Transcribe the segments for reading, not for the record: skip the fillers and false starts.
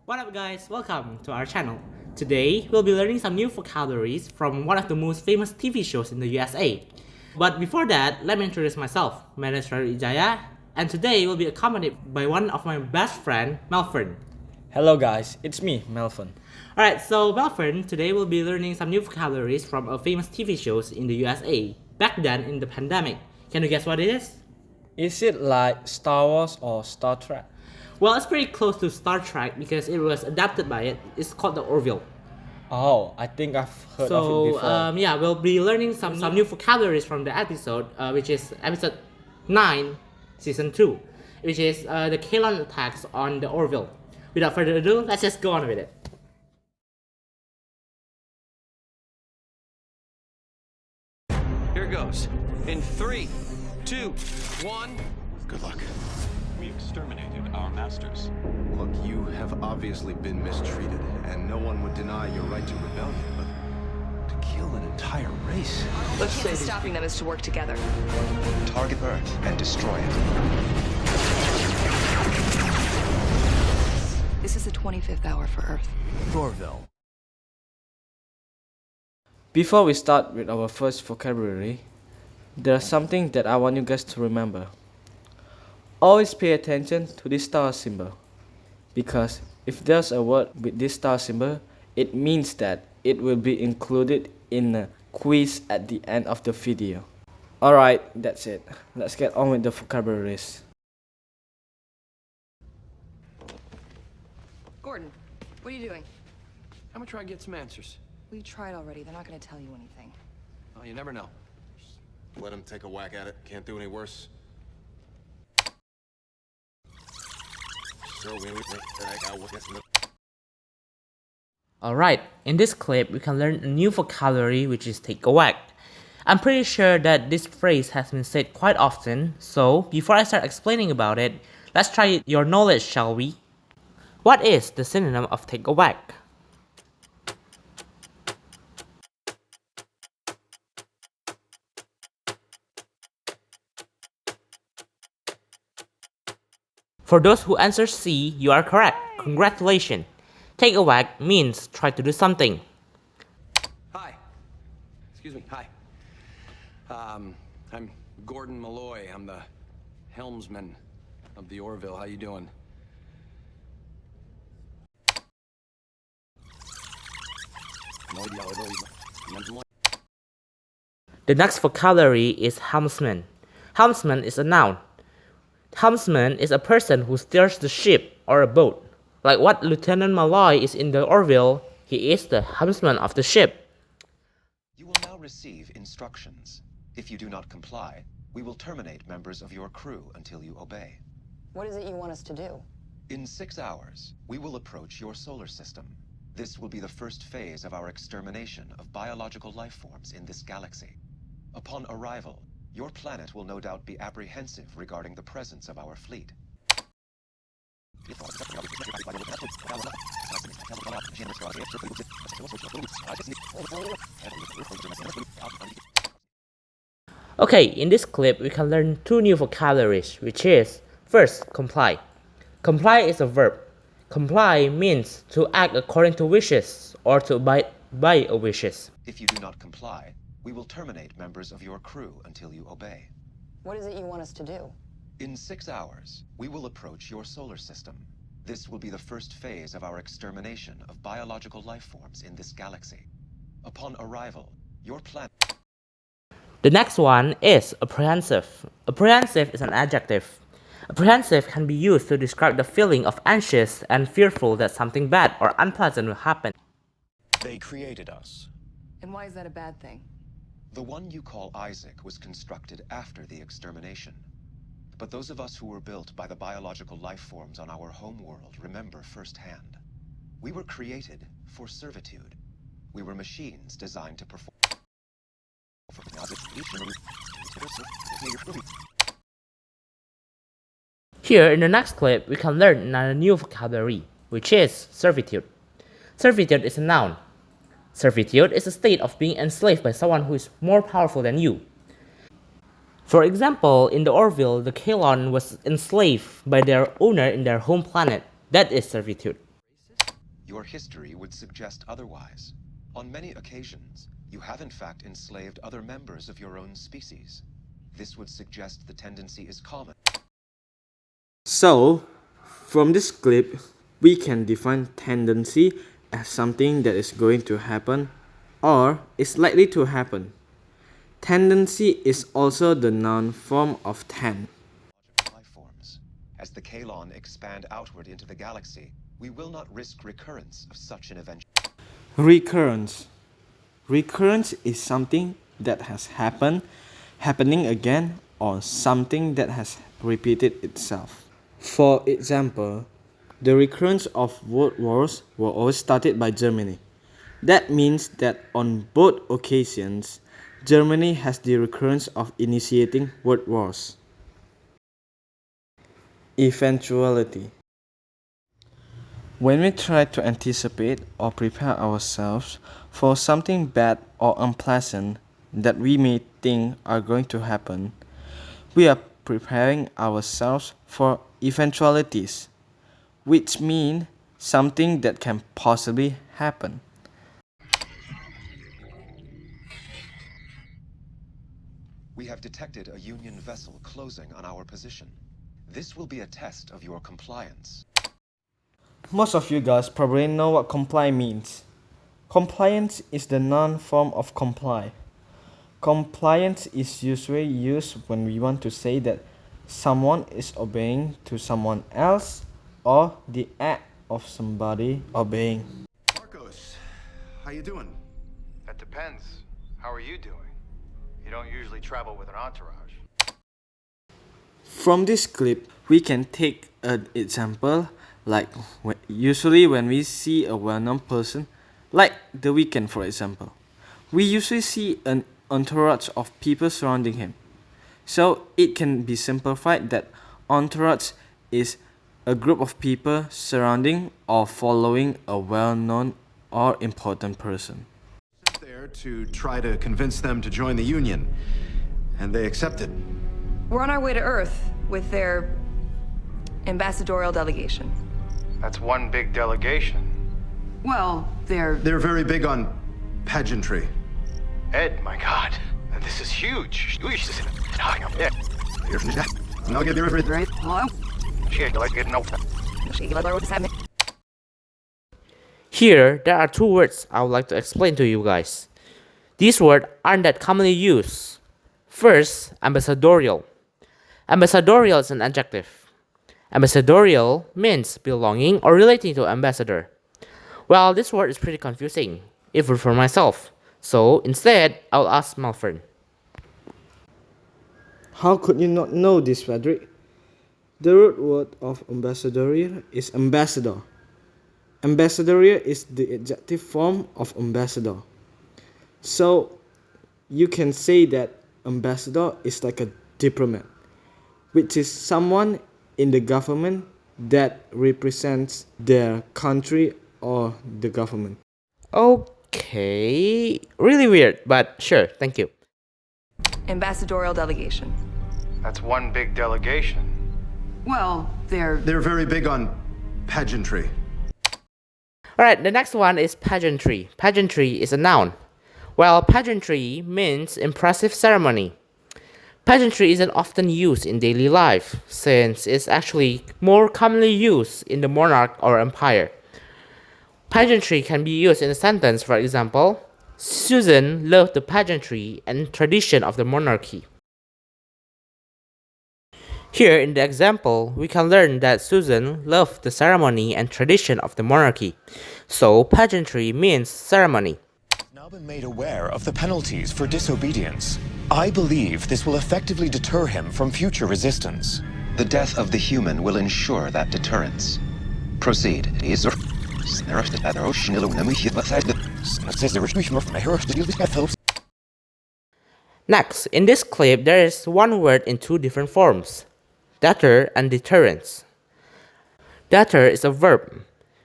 What up guys, welcome to our channel. Today, we'll be learning some new vocabularies from one of the most famous TV shows in the USA. But before that, let me introduce myself. My name is Fredrick Wijaya, and today we'll be accompanied by one of my best friend, Melford. Hello guys, it's me, Melvin. Alright, so Melford, today we'll be learning some new vocabularies from a famous TV shows in the USA, back then in the pandemic. Can you guess what it is? Is it like Star Wars or Star Trek? Well, it's pretty close to Star Trek because it was adapted by it. It's called the Orville. Oh, I think I've heard of it before. Yeah, we'll be learning some new vocabularies from the episode, which is episode 9, season 2, which is the Kalon attacks on the Orville. Without further ado, let's just go on with it. Here goes. In 3, 2, 1. Good luck. We exterminated our masters. Look, you have obviously been mistreated, and no one would deny your right to rebellion, but to kill an entire race? Let's say Key to stopping them is to work together. Target Earth and destroy it. This is the 25th hour for Earth. Orville. Before we start with our first vocabulary, there's something that I want you guys to remember. Always pay attention to this star symbol, because if there's a word with this star symbol, it means that it will be included in a quiz at the end of the video. Alright, that's it. Let's get on with the vocabularies. Gordon, what are you doing? I'm gonna try and get some answers. We tried already. They're not going to tell you anything. Oh, you never know. Let him take a whack at it. Can't do any worse. Alright, in this clip, we can learn a new vocabulary which is take a whack. I'm pretty sure that this phrase has been said quite often, so before I start explaining about it, let's try your knowledge, shall we? What is the synonym of take a whack? For those who answer C, you are correct. Congratulations. Take a whack means try to do something. Hi. Excuse me. Hi. I'm Gordon Malloy. I'm the helmsman of the Orville. How you doing? The next vocabulary is helmsman. Helmsman is a noun. Helmsman is a person who steers the ship or a boat. Like what Lieutenant Malloy is in the Orville, he is the helmsman of the ship. You will now receive instructions. If you do not comply, we will terminate members of your crew until you obey. What is it you want us to do? In 6 hours, we will approach your solar system. This will be the first phase of our extermination of biological life forms in this galaxy. Upon arrival, your planet will no doubt be apprehensive regarding the presence of our fleet. Okay, in this clip, we can learn two new vocabularies, which is, first, comply. Comply is a verb. Comply means to act according to wishes or to abide by a wishes. If you do not comply, we will terminate members of your crew until you obey. What is it you want us to do? In 6 hours, we will approach your solar system. This will be the first phase of our extermination of biological life forms in this galaxy. Upon arrival, your planet... The next one is apprehensive. Apprehensive is an adjective. Apprehensive can be used to describe the feeling of anxious and fearful that something bad or unpleasant will happen. They created us. And why is that a bad thing? The one you call Isaac was constructed after the extermination. But those of us who were built by the biological life forms on our home world remember firsthand. We were created for servitude. We were machines designed to perform. Here in the next clip, we can learn another new vocabulary, which is servitude. Servitude is a noun. Servitude is a state of being enslaved by someone who is more powerful than you. For example, in the Orville, the Kalon was enslaved by their owner in their home planet. That is servitude. Your history would suggest otherwise. On many occasions, you have in fact enslaved other members of your own species. This would suggest the tendency is common. So, from this clip, we can define tendency as something that is going to happen or is likely to happen. Tendency is also the noun form of tend. Life forms. As the Kalon expand outward into the galaxy, we will not risk recurrence of such an event. Recurrence. Recurrence is something that has happened, happening again, or something that has repeated itself. For example, the recurrence of world wars were always started by Germany. That means that on both occasions, Germany has the recurrence of initiating world wars. Eventuality. When we try to anticipate or prepare ourselves for something bad or unpleasant that we may think are going to happen, we are preparing ourselves for eventualities, which mean something that can possibly happen. We have detected a Union vessel closing on our position. This will be a test of your compliance. Most of you guys probably know what comply means. Compliance is the noun form of comply. Compliance is usually used when we want to say that someone is obeying to someone else or the act of somebody obeying. Marcos, how you doing? That depends. How are you doing? You don't usually travel with an entourage. From this clip, we can take an example like usually when we see a well-known person, like The Weeknd for example. We usually see an entourage of people surrounding him. So it can be simplified that entourage is a group of people surrounding or following a well-known or important person. There to try to convince them to join the Union, and they accepted. We're on our way to Earth with their ambassadorial delegation. That's one big delegation. Well, they're They're very big on pageantry. Ed, my God, this is huge. I'll get there. right. Hello? Here, there are two words I would like to explain to you guys. These words aren't that commonly used. First, ambassadorial. Ambassadorial is an adjective. Ambassadorial means belonging or relating to ambassador. Well, this word is pretty confusing, even for myself. So instead, I'll ask Malfern. How could you not know this, Fredrick? The root word of ambassadorial is ambassador. Ambassadorial is the adjective form of ambassador. So you can say that ambassador is like a diplomat, which is someone in the government that represents their country or the government. Okay, really weird, but sure, thank you. Ambassadorial delegation. That's one big delegation. Well, they're They're very big on pageantry. Alright, the next one is pageantry. Pageantry is a noun. Well, pageantry means impressive ceremony. Pageantry isn't often used in daily life, since it's actually more commonly used in the monarch or empire. Pageantry can be used in a sentence, for example, Susan loved the pageantry and tradition of the monarchy. Here in the example, we can learn that Susan loved the ceremony and tradition of the monarchy. So pageantry means ceremony. Now been made aware of the penalties for disobedience. I believe this will effectively deter him from future resistance. The death of the human will ensure that deterrence. Proceed. Next, in this clip, there is one word in two different forms, deter and deterrence. Deter is a verb,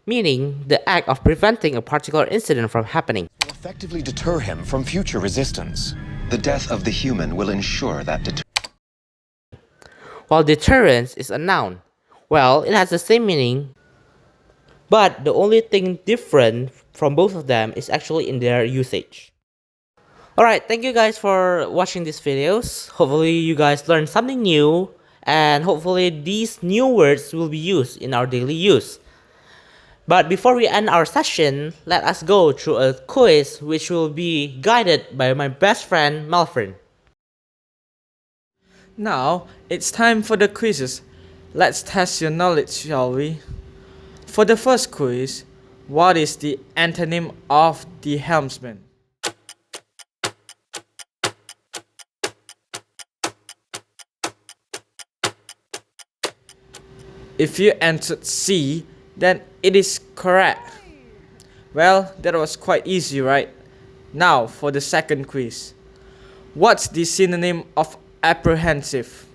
meaning the act of preventing a particular incident from happening. Will effectively deter him from future resistance. The death of the human will ensure that deterrence. While deterrence is a noun, well, it has the same meaning. But the only thing different from both of them is actually in their usage. Alright, thank you guys for watching these videos. Hopefully you guys learned something new, and hopefully these new words will be used in our daily use. But before we end our session, let us go through a quiz which will be guided by my best friend Melvin. Now, it's time for the quizzes. Let's test your knowledge, shall we? For the first quiz, what is the antonym of the helmsman? If you answered C, then it is correct. Well, that was quite easy, right? Now, for the second quiz. What's the synonym of apprehensive?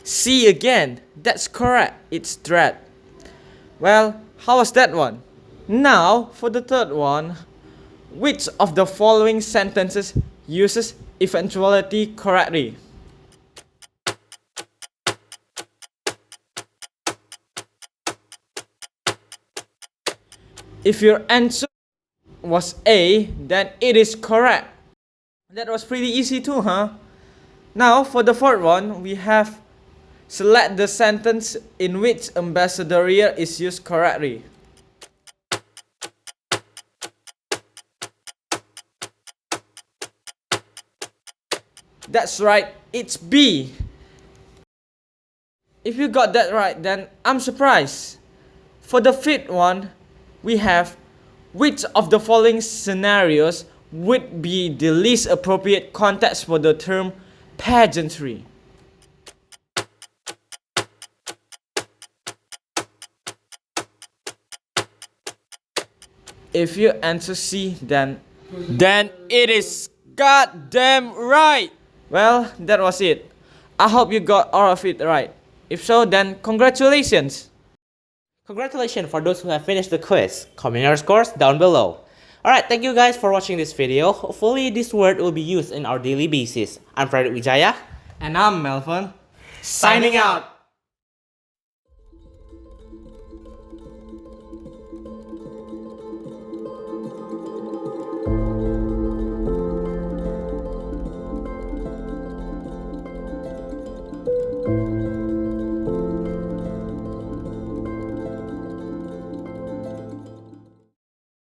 C again, that's correct, it's dread. Well, how was that one? Now, for the third one. Which of the following sentences uses eventuality correctly? If your answer was A, then it is correct. That was pretty easy too, huh? Now, for the fourth one, we have select the sentence in which ambassadorial is used correctly. That's right, it's B. If you got that right, then I'm surprised. For the fifth one, we have which of the following scenarios would be the least appropriate context for the term pageantry? If you answer C, then it is goddamn right. Well, that was it. I hope you got all of it right. If so, then congratulations. Congratulations for those who have finished the quiz. Comment your scores down below. Alright, thank you guys for watching this video. Hopefully this word will be used in our daily basis. I'm Fredrick Wijaya. And I'm Melvin. Signing out.